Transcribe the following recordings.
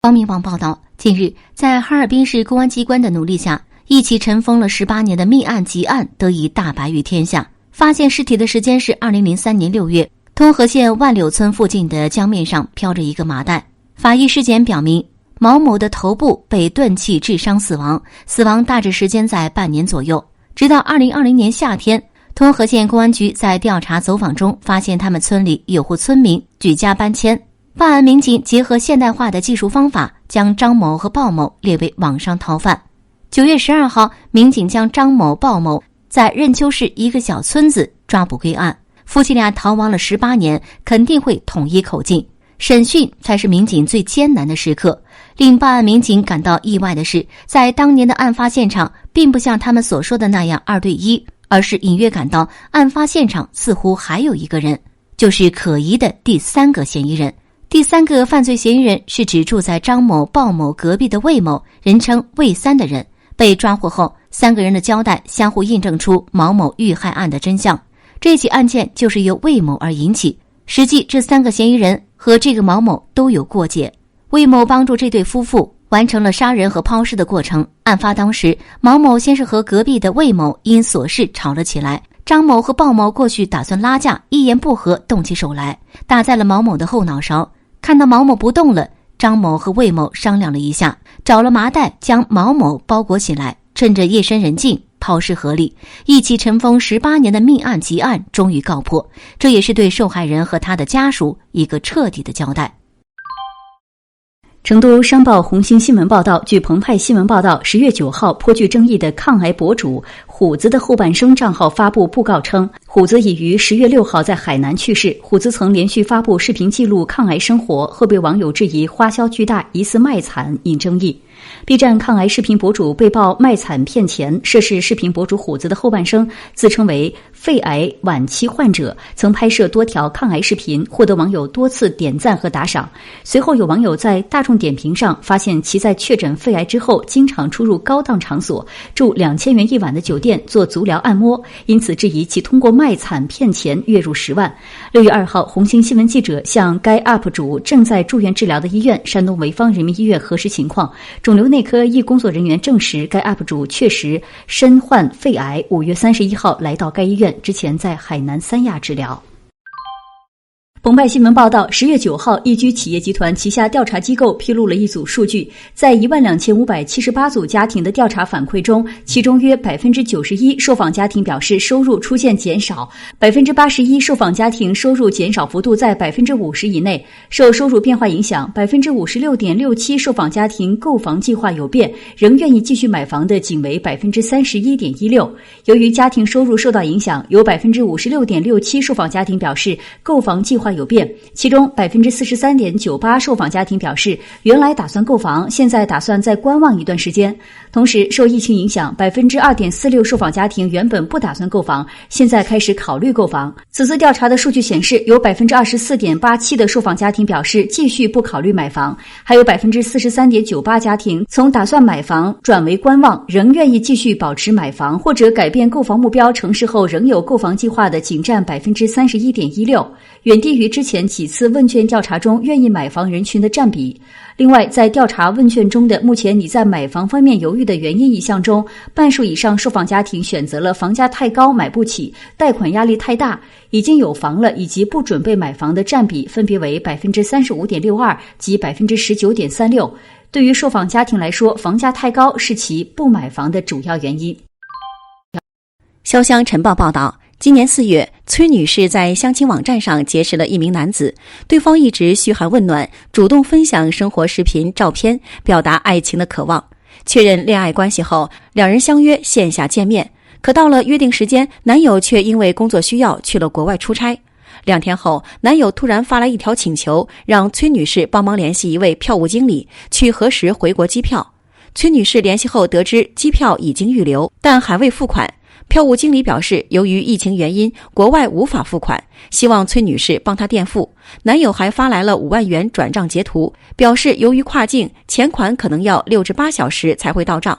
方明网报道，近日，在哈尔滨市公安机关的努力下，一起尘封了18年的命案急案得以大白于天下。发现尸体的时间是2003年6月，通河县万柳村附近的江面上飘着一个麻袋。法医尸检表明，毛某的头部被钝器致伤死亡，死亡大致时间在半年左右。直到2020年夏天，通河县公安局在调查走访中发现他们村里有户村民举家搬迁。办案民警结合现代化的技术方法，将张某和鲍某列为网上逃犯。9月12号，民警将张某、鲍某在任丘市一个小村子抓捕归案。夫妻俩逃亡了18年，肯定会统一口径。审讯才是民警最艰难的时刻。令办案民警感到意外的是，在当年的案发现场，并不像他们所说的那样2对1，而是隐约感到案发现场似乎还有一个人，就是可疑的第3个嫌疑人。第3个犯罪嫌疑人是指住在张某、鲍某隔壁的魏某，人称魏三的人。被抓获后，3个人的交代相互印证出毛某遇害案的真相。这起案件就是由魏某而引起，实际这3个嫌疑人和这个毛某都有过节。魏某帮助这对夫妇完成了杀人和抛尸的过程。案发当时，毛某先是和隔壁的魏某因琐事吵了起来，张某和鲍某过去打算拉架，一言不合动起手来，打在了毛某的后脑勺。看到毛某不动了，张某和魏某商量了一下，找了麻袋将毛某包裹起来，趁着夜深人静抛尸河里。一起尘封18年的命案急案终于告破，这也是对受害人和他的家属一个彻底的交代。成都商报红星新闻报道，据澎湃新闻报道，10月9号，颇具争议的抗癌博主虎子的后半生账号发布布告称，虎子已于10月6号在海南去世。虎子曾连续发布视频记录抗癌生活，后被网友质疑花销巨大，疑似卖惨，引争议。B 站抗癌视频博主被曝卖惨骗钱，涉事视频博主虎子的后半生自称为肺癌晚期患者，曾拍摄多条抗癌视频，获得网友多次点赞和打赏。随后有网友在大众点评上发现其在确诊肺癌之后，经常出入高档场所，住2000元一晚的酒店做足疗按摩，因此质疑其通过卖惨骗钱月入10万。6月2号，红星新闻记者向该 UP 主正在住院治疗的医院山东潍坊人民医院核实情况，肿瘤内科一工作人员证实该 UP 主确实身患肺癌，5月31号来到该医院，之前在海南三亚治疗。澎湃新闻报道，10月9号，易居企业集团旗下调查机构披露了一组数据，在12578组家庭的调查反馈中，其中约91%受访家庭表示收入出现减少，81%受访家庭收入减少幅度在50%以内。受收入变化影响，56.67%受访家庭购房计划有变，仍愿意继续买房的仅为31.16%。由于家庭收入受到影响，有56.67%受访家庭表示购房计划有变，其中43.98%受访家庭表示原来打算购房，现在打算再观望一段时间。同时，受疫情影响，2.46%受访家庭原本不打算购房，现在开始考虑购房。此次调查的数据显示，有24.87%的受访家庭表示继续不考虑买房，还有43.98%家庭从打算买房转为观望，仍愿意继续保持买房或者改变购房目标城市后仍有购房计划的仅占31.16%，远低于之前几次问卷调查中愿意买房人群的占比。另外，在调查问卷中的目前你在买房方面犹豫的原因一项中，半数以上受访家庭选择了房价太高买不起、贷款压力太大、已经有房了以及不准备买房的占比分别为35.62%及19.36%。对于受访家庭来说，房价太高是其不买房的主要原因。潇湘晨报报道，今年4月，崔女士在相亲网站上结识了一名男子，对方一直嘘寒问暖，主动分享生活视频、照片，表达爱情的渴望。确认恋爱关系后，两人相约线下见面，可到了约定时间，男友却因为工作需要去了国外出差。2天后，男友突然发来一条请求，让崔女士帮忙联系一位票务经理，去核实回国机票。崔女士联系后得知机票已经预留，但还未付款。票务经理表示，由于疫情原因，国外无法付款，希望崔女士帮他垫付。男友还发来了5万元转账截图，表示由于跨境，钱款可能要6至8小时才会到账。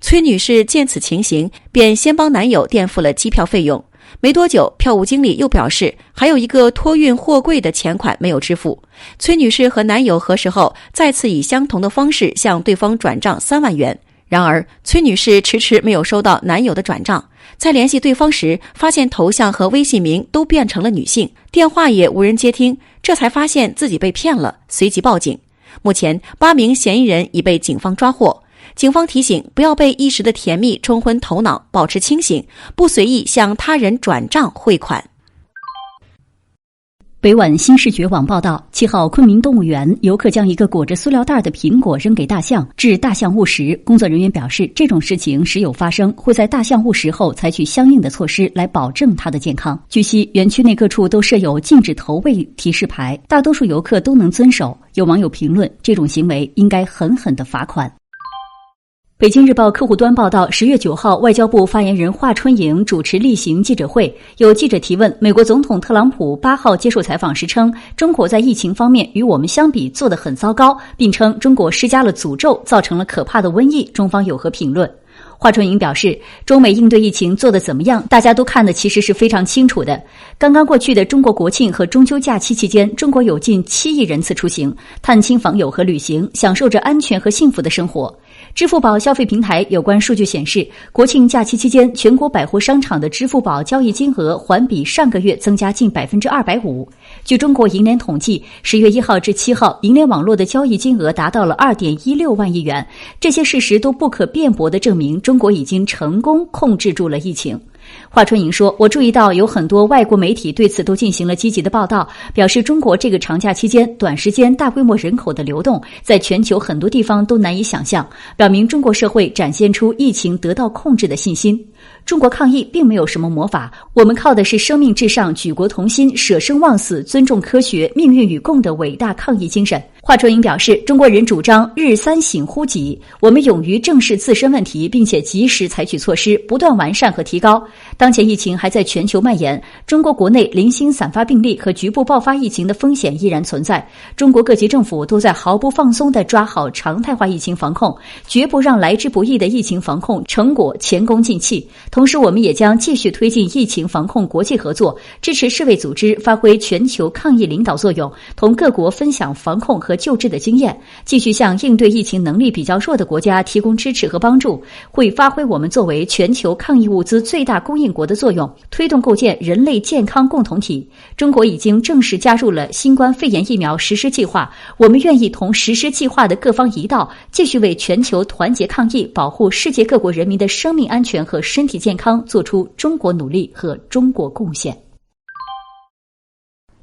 崔女士见此情形，便先帮男友垫付了机票费用。没多久，票务经理又表示还有一个托运货柜的钱款没有支付。崔女士和男友核实后，再次以相同的方式向对方转账3万元。然而，崔女士迟迟没有收到男友的转账。在联系对方时，发现头像和微信名都变成了女性，电话也无人接听，这才发现自己被骗了，随即报警。目前，8名嫌疑人已被警方抓获。警方提醒，不要被一时的甜蜜冲昏头脑，保持清醒，不随意向他人转账汇款。北晚新视觉网报道，7号昆明动物园游客将一个裹着塑料袋的苹果扔给大象，致大象误食。工作人员表示，这种事情时有发生，会在大象误食后采取相应的措施来保证它的健康。据悉，园区内各处都设有禁止投喂提示牌，大多数游客都能遵守。有网友评论，这种行为应该狠狠地罚款。北京日报客户端报道，10月9号，外交部发言人华春莹主持例行记者会，有记者提问，美国总统特朗普8号接受采访时称，中国在疫情方面与我们相比做得很糟糕，并称中国施加了诅咒，造成了可怕的瘟疫，中方有何评论？华春莹表示，中美应对疫情做得怎么样，大家都看得其实是非常清楚的。刚刚过去的中国国庆和中秋假期期间，中国有近7亿人次出行，探亲访友和旅行，享受着安全和幸福的生活。支付宝消费平台有关数据显示，国庆假期期间，全国百货商场的支付宝交易金额环比上个月增加近250%。据中国银联统计，10月1号至7号，银联网络的交易金额达到了2.16万亿元。这些事实都不可辩驳地证明，中国已经成功控制住了疫情。华春莹说，我注意到有很多外国媒体对此都进行了积极的报道，表示中国这个长假期间短时间大规模人口的流动，在全球很多地方都难以想象，表明中国社会展现出疫情得到控制的信心。中国抗疫并没有什么魔法，我们靠的是生命至上、举国同心、舍生忘死、尊重科学、命运与共的伟大抗疫精神。华春莹表示，中国人主张日3省乎己，我们勇于正视自身问题，并且及时采取措施，不断完善和提高。当前疫情还在全球蔓延，中国国内零星散发病例和局部爆发疫情的风险依然存在。中国各级政府都在毫不放松地抓好常态化疫情防控，绝不让来之不易的疫情防控成果前功尽弃。同时，我们也将继续推进疫情防控国际合作，支持世卫组织发挥全球抗疫领导作用，同各国分享防控和救治的经验，继续向应对疫情能力比较弱的国家提供支持和帮助，会发挥我们作为全球抗疫物资最大供应国的作用，推动构建人类健康共同体。中国已经正式加入了新冠肺炎疫苗实施计划，我们愿意同实施计划的各方一道，继续为全球团结抗疫、保护世界各国人民的生命安全和身体健康做出中国努力和中国贡献。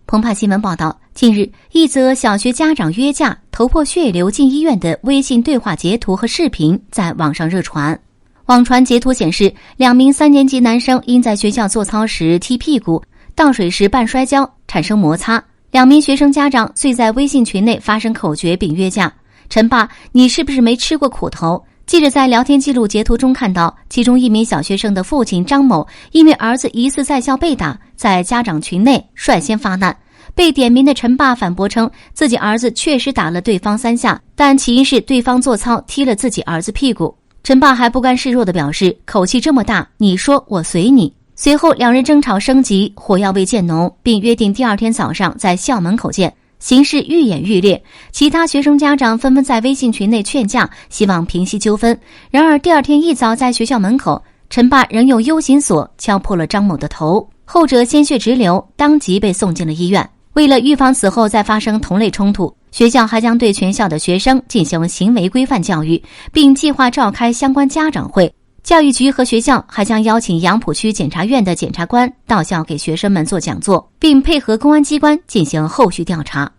澎湃新闻报道，近日，一则小学家长约架头破血流进医院的微信对话截图和视频在网上热传。网传截图显示，2名3年级男生因在学校做操时踢屁股、倒水时绊摔跤产生摩擦，2名学生家长遂在微信群内发生口角并约架。陈爸，你是不是没吃过苦头？记者在聊天记录截图中看到，其中一名小学生的父亲张某因为儿子疑似在校被打，在家长群内率先发难。被点名的陈爸反驳称，自己儿子确实打了对方3下，但起因是对方做操踢了自己儿子屁股。陈爸还不甘示弱地表示，口气这么大，你说我随你。随后2人争吵升级，火药味渐浓，并约定第2天早上在校门口见。形势愈演愈烈，其他学生家长纷纷在微信群内劝架，希望平息纠纷。然而第2天一早，在学校门口，陈爸仍用 U 型锁敲破了张某的头，后者鲜血直流，当即被送进了医院。为了预防此后再发生同类冲突，学校还将对全校的学生进行行为规范教育，并计划召开相关家长会。教育局和学校还将邀请杨浦区检察院的检察官到校给学生们做讲座，并配合公安机关进行后续调查。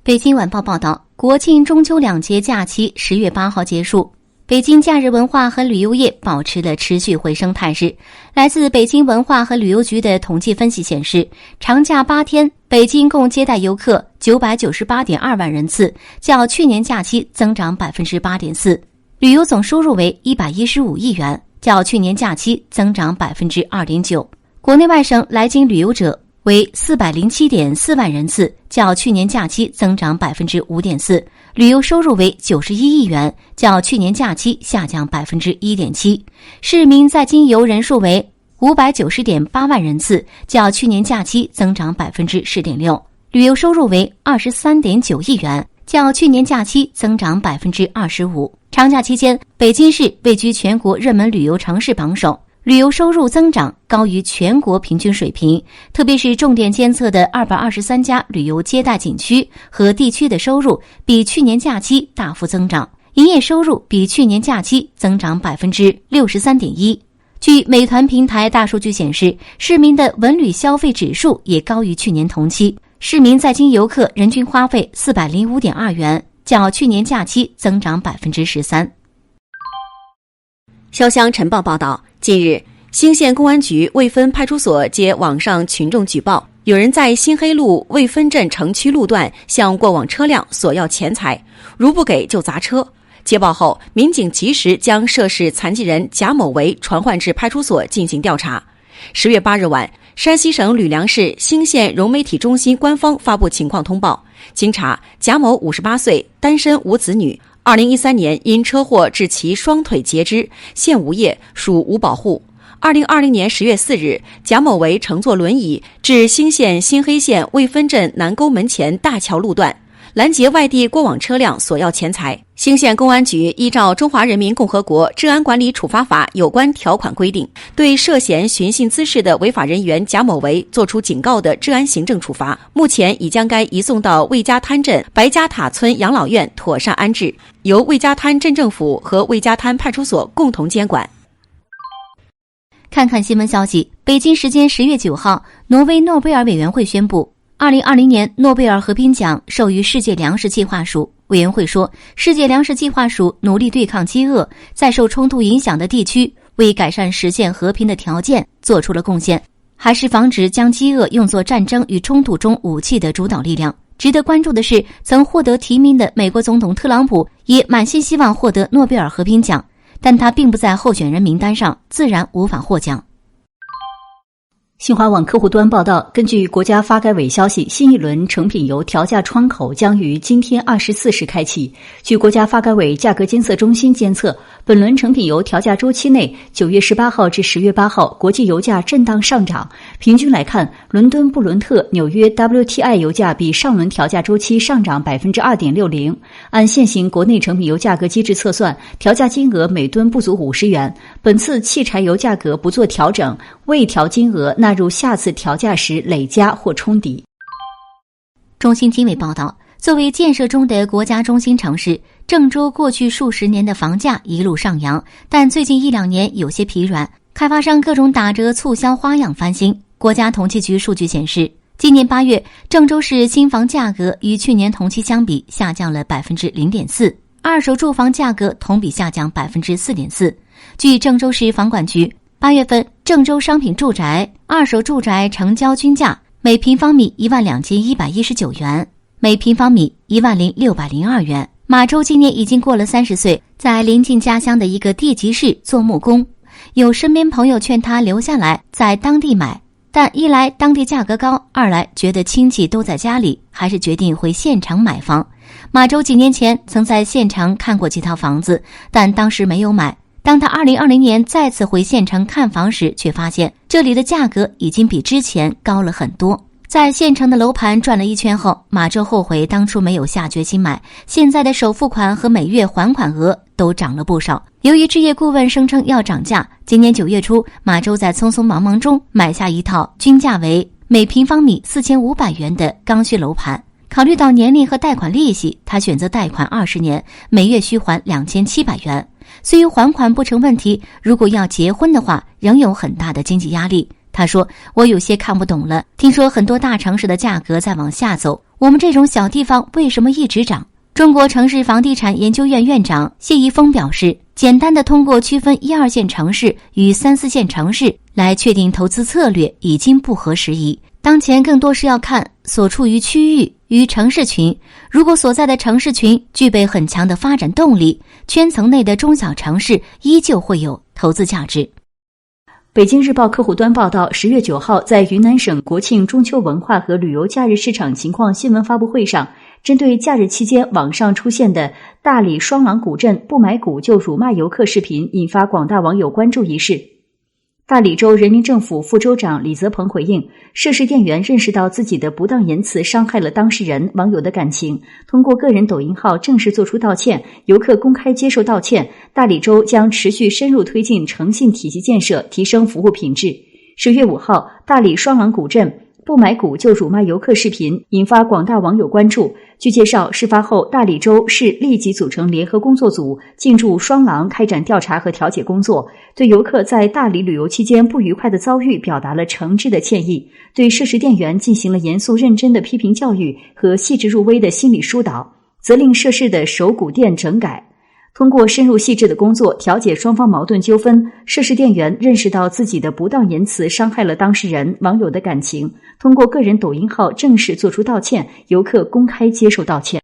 北京晚报报道，国庆中秋2节假期10月8号结束，北京假日文化和旅游业保持了持续回升态势。来自北京文化和旅游局的统计分析显示，长假8天，北京共接待游客998.2万人次，较去年假期增长 8.4%。旅游总收入为115亿元，较去年假期增长 2.9%。国内外省来京旅游者为407.4万人次，较去年假期增长 5.4%。旅游收入为91亿元，较去年假期下降 1.7%。市民在京游人数为590.8万人次，较去年假期增长 10.6%。旅游收入为23.9亿元，较去年假期增长 25%。长假期间，北京市位居全国热门旅游城市榜首，旅游收入增长高于全国平均水平，特别是重点监测的223家旅游接待景区和地区的收入比去年假期大幅增长，营业收入比去年假期增长 63.1%。据美团平台大数据显示，市民的文旅消费指数也高于去年同期，市民在京游客人均花费405.2元，较去年假期增长 13%。潇湘晨报报道，近日，兴县公安局渭分派出所接网上群众举报，有人在新黑路渭分镇城区路段向过往车辆索要钱财，如不给就砸车。接报后，民警及时将涉事残疾人贾某为传唤至派出所进行调查。10月8日晚，山西省吕梁市兴县融媒体中心官方发布情况通报，经查，贾某58岁，单身无子女，2013年因车祸致其双腿截肢，现无业，属无保户。2020年10月4日，贾某为乘坐轮椅至兴县新黑县渭分镇南沟门前大桥路段，拦截外地过往车辆索要钱财。兴县公安局依照《中华人民共和国治安管理处罚法》有关条款规定，对涉嫌寻衅滋事的违法人员贾某为作出警告的治安行政处罚，目前已将该移送到魏家滩镇白家塔村养老院妥善安置，由魏家滩镇政府和魏家滩派出所共同监管。看看新闻消息，北京时间10月9号，挪威诺贝尔委员会宣布，2020年诺贝尔和平奖授予世界粮食计划署。委员会说，世界粮食计划署努力对抗饥饿，在受冲突影响的地区为改善实现和平的条件做出了贡献，还是防止将饥饿用作战争与冲突中武器的主导力量。值得关注的是，曾获得提名的美国总统特朗普也满心希望获得诺贝尔和平奖，但他并不在候选人名单上，自然无法获奖。新华网客户端报道，根据国家发改委消息，新一轮成品油调价窗口将于今天24时开启。据国家发改委价格监测中心监测，本轮成品油调价周期内，9月18号至10月8号，国际油价震荡上涨。平均来看，伦敦布伦特、纽约 WTI 油价比上轮调价周期上涨 2.60%。按现行国内成品油价格机制测算，调价金额每吨不足50元。本次汽柴油价格不做调整，未调金额纳入下次调价时累加或冲抵。中新经纬报道，作为建设中的国家中心城市，郑州过去数十年的房价一路上扬，但最近1-2年有些疲软，开发商各种打折促销花样翻新。国家统计局数据显示，今年8月，郑州市新房价格与去年同期相比下降了 0.4%， 二手住房价格同比下降 4.4%。据郑州市房管局，8月份郑州商品住宅二手住宅成交均价每平方米12119元，每平方米10602元。马周今年已经过了30岁，在临近家乡的一个地级市做木工，有身边朋友劝他留下来在当地买，但一来当地价格高，二来觉得亲戚都在家里，还是决定回县城买房。马周几年前曾在县城看过几套房子，但当时没有买。当他2020年再次回县城看房时，却发现这里的价格已经比之前高了很多。在县城的楼盘转了一圈后，马周后悔当初没有下决心买，现在的首付款和每月还款额都涨了不少。由于置业顾问声称要涨价，今年9月初，马周在匆匆忙忙中买下一套均价为每平方米4500元的刚需楼盘。考虑到年龄和贷款利息，他选择贷款20年，每月需还2700元。虽还款不成问题，如果要结婚的话，仍有很大的经济压力。他说，我有些看不懂了，听说很多大城市的价格在往下走，我们这种小地方为什么一直涨？中国城市房地产研究院院长谢一峰表示，简单的通过区分1、2线城市与3、4线城市来确定投资策略已经不合时宜，当前更多是要看所处于区域与城市群，如果所在的城市群具备很强的发展动力，圈层内的中小城市依旧会有投资价值。北京日报客户端报道，10月9号，在云南省国庆中秋文化和旅游假日市场情况新闻发布会上，针对假日期间网上出现的大理双廊古镇不买股就辱骂游客视频引发广大网友关注一事，大理州人民政府副州长李泽鹏回应，涉事店员认识到自己的不当言辞伤害了当事人、网友的感情，通过个人抖音号正式作出道歉，游客公开接受道歉。大理州将持续深入推进诚信体系建设，提升服务品质。10月5号，大理双廊古镇不买股就辱骂游客视频引发广大网友关注。据介绍，事发后大理州市立即组成联合工作组，进驻双廊开展调查和调解工作，对游客在大理旅游期间不愉快的遭遇表达了诚挚的歉意，对涉事店员进行了严肃认真的批评教育和细致入微的心理疏导，责令涉事的手鼓店整改。通过深入细致的工作，调解双方矛盾纠纷，涉事店员认识到自己的不当言辞伤害了当事人、网友的感情，通过个人抖音号正式作出道歉，游客公开接受道歉。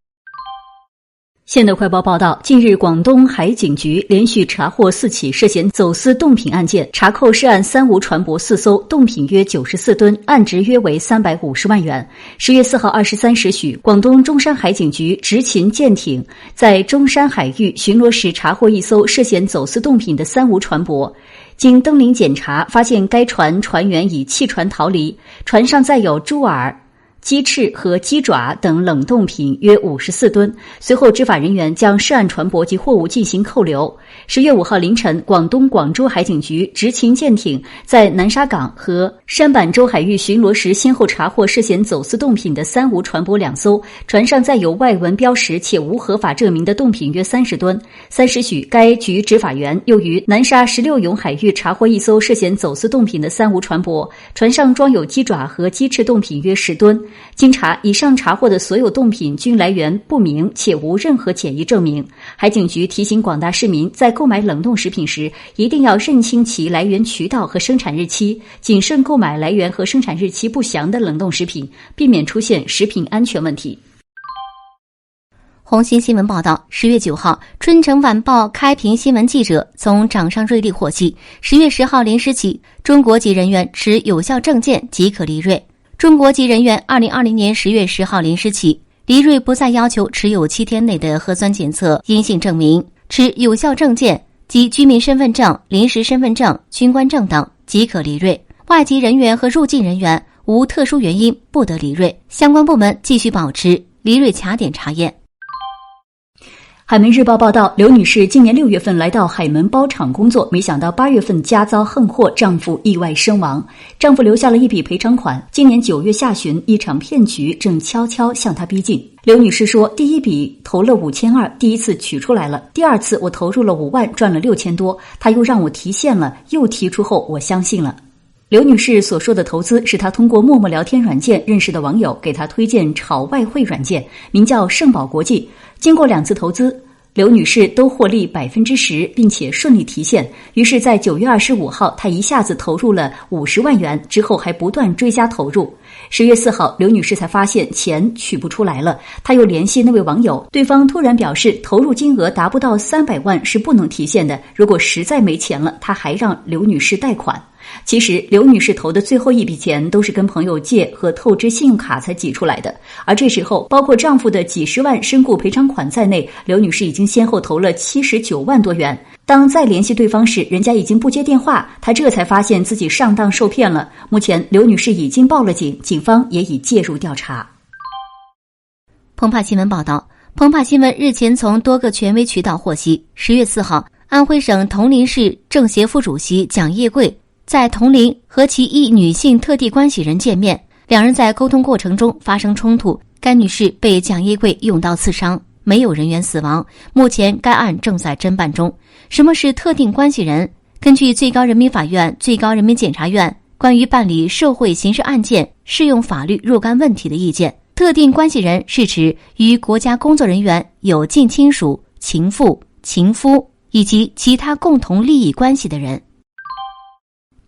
现代快报报道，近日广东海警局连续查获4起涉嫌走私冻品案件，查扣涉案三无船舶4艘，冻品约94吨，案值约为350万元。10月4号23时许，广东中山海警局执勤舰艇在中山海域巡逻时查获一艘涉嫌走私冻品的三无船舶。经登临检查，发现该船船员已弃船逃离，船上载有猪耳、鸡翅和鸡爪等冷冻品约54吨。随后执法人员将涉案船舶及货物进行扣留。10月5号凌晨，广东广州海警局执勤舰艇在南沙港和舢板洲海域巡逻时，先后查获涉嫌走私冻品的三无船舶2艘，船上载有外文标识且无合法证明的冻品约30吨。3时许，该局执法员又于南沙16涌海域查获一艘涉嫌走私冻品的三无船舶，船上装有鸡爪和鸡翅冻品约10吨。经查，以上查获的所有冻品均来源不明且无任何检疫证明。海警局提醒广大市民，在购买冷冻食品时，一定要认清其来源渠道和生产日期，谨慎购买来源和生产日期不详的冷冻食品，避免出现食品安全问题。红星新闻报道，10月9号，春城晚报开平新闻记者从掌上瑞丽获悉，10月10号零时起，中国籍人员持有效证件即可离瑞。中国籍人员2020年10月10号零时起，离瑞不再要求持有7天内的核酸检测阴性证明，持有效证件及居民身份证、临时身份证、军官证等即可离瑞。外籍人员和入境人员无特殊原因不得离瑞，相关部门继续保持离瑞卡点查验。海门日报报道，刘女士今年6月份来到海门包厂工作，没想到8月份家遭横祸，丈夫意外身亡。丈夫留下了一笔赔偿款。今年9月下旬，一场骗局正悄悄向她逼近。刘女士说，第一笔投了5200，第一次取出来了，第二次我投入了5万，赚了6000多，他又让我提现了，又提出后我相信了。刘女士所说的投资是她通过陌陌聊天软件认识的网友给她推荐炒外汇软件，名叫盛宝国际。经过2次投资，刘女士都获利10%，并且顺利提现。于是在9月25号，她一下子投入了50万元，之后还不断追加投入。10月4号，刘女士才发现钱取不出来了，她又联系那位网友，对方突然表示投入金额达不到300万是不能提现的，如果实在没钱了，他还让刘女士贷款。其实刘女士投的最后一笔钱都是跟朋友借和透支信用卡才挤出来的，而这时候包括丈夫的几十万身故赔偿款在内，刘女士已经先后投了79万多元。当再联系对方时，人家已经不接电话，她这才发现自己上当受骗了。目前刘女士已经报了警，警方也已介入调查。澎湃新闻报道，澎湃新闻日前从多个权威渠道获悉，10月4号，安徽省铜陵市政协副主席蒋业贵在铜陵和其一女性特地关系人见面，两人在沟通过程中发生冲突，该女士被蒋业贵用刀刺伤，没有人员死亡。目前该案正在侦办中。什么是特定关系人？根据最高人民法院、最高人民检察院关于办理社会刑事案件适用法律若干问题的意见，特定关系人是指与国家工作人员有近亲属、情妇、情夫以及其他共同利益关系的人。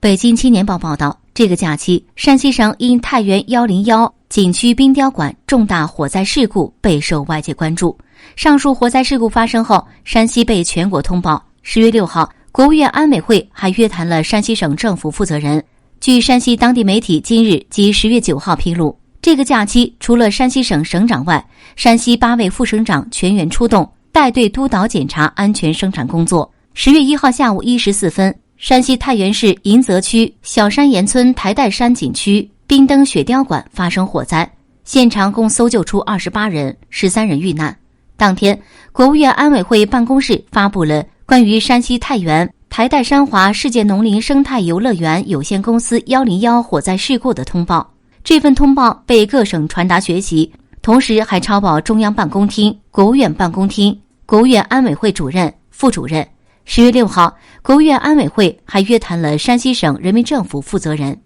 北京青年报报道，这个假期，山西省因太原101景区冰雕馆重大火灾事故备受外界关注。上述火灾事故发生后，山西被全国通报。10月6号，国务院安委会还约谈了山西省政府负责人。据山西当地媒体今日及10月9号披露，这个假期除了山西省省长外，山西8位副省长全员出动，带队督导检查安全生产工作。10月1号下午1时4分，山西太原市银泽区小山岩村台岱山景区冰灯雪雕馆发生火灾，现场共搜救出28人，13人遇难。当天，国务院安委会办公室发布了关于山西太原台岱山华世界农林生态游乐园有限公司101火灾事故的通报。这份通报被各省传达学习，同时还抄报中央办公厅、国务院办公厅、国务院安委会主任、副主任。10月6号，国务院安委会还约谈了山西省人民政府负责人。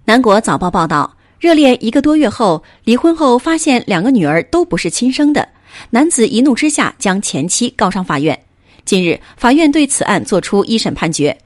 南国早报报道，热恋1个多月后，离婚后发现2个女儿都不是亲生的，男子一怒之下将前妻告上法院。近日，法院对此案作出一审判决。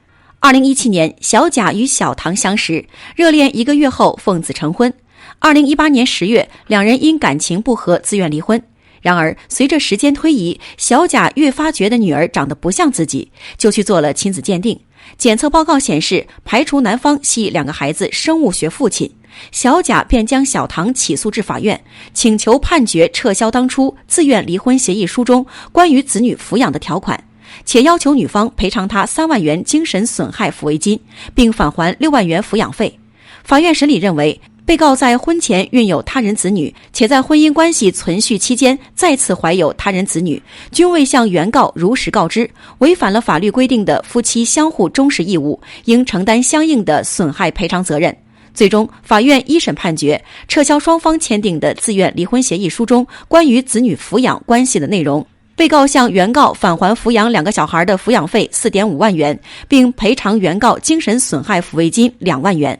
2017年，小贾与小唐相识，热恋1个月后奉子成婚。2018年10月，两人因感情不和自愿离婚。然而，随着时间推移，小贾越发觉得女儿长得不像自己，就去做了亲子鉴定。检测报告显示，排除男方系2个孩子生物学父亲。小贾便将小唐起诉至法院，请求判决撤销当初自愿离婚协议书中关于子女抚养的条款，且要求女方赔偿他3万元精神损害抚慰金，并返还6万元抚养费。法院审理认为，被告在婚前孕有他人子女，且在婚姻关系存续期间再次怀有他人子女，均未向原告如实告知，违反了法律规定的夫妻相互忠实义务，应承担相应的损害赔偿责任。最终，法院一审判决撤销双方签订的自愿离婚协议书中关于子女抚养关系的内容。被告向原告返还抚养2个小孩的抚养费4.5万元，并赔偿原告精神损害抚慰金2万元。